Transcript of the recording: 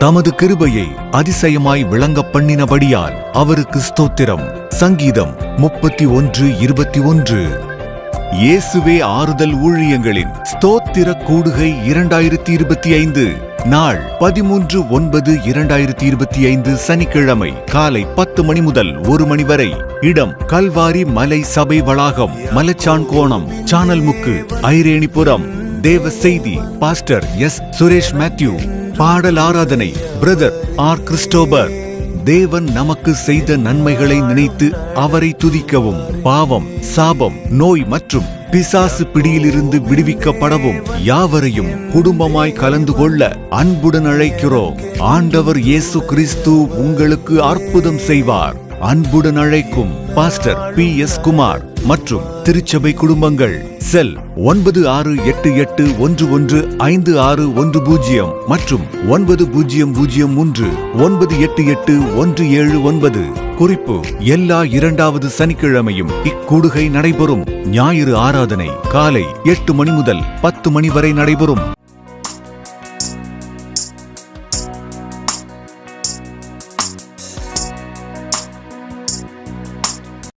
தமது கிருபையை அதிசயமாய் விளங்க பண்ணினபடியால் அவருக்கு ஸ்தோத்திரம். சங்கீதம் 31:21. இயேசுவே ஆறுதல் ஊழியங்களின் ஸ்தோத்திர கூடுகை 2025 நாள் 13/9/2025 சனிக்கிழமை காலை 10 மணி முதல் 1 மணி வரை. இடம் கல்வாரி மலை சபை வளாகம், மலைச்சான்கோணம், சானல்முக்கு, ஐரேணிபுரம். தேவ செய்தி பாஸ்டர் எஸ். சுரேஷ் மேத்யூ. பாடல் ஆராதனை பிரதர் ஆர். கிறிஸ்டோபர். தேவன் நமக்கு செய்த நன்மைகளை நினைத்து அவரை துதிக்கவும், பாவம், சாபம், நோய் மற்றும் பிசாசு பிடியிலிருந்து விடுவிக்கப்படவும் யாவரையும் குடும்பமாய் கலந்து கொள்ள அன்புடன் அழைக்கிறோம். ஆண்டவர் இயேசு கிறிஸ்து உங்களுக்கு அற்புதம் செய்வார். அன்புடன் அழைக்கும் பாஸ்டர் P.S. குமார் மற்றும் திருச்சபை குடும்பங்கள். செல் 9688115610 மற்றும் 9003988179. குறிப்பு: எல்லா 2வது சனிக்கிழமையும் இக்கூடுகை நடைபெறும். ஞாயிறு ஆராதனை காலை 8 மணி முதல் 10 மணி வரை நடைபெறும்.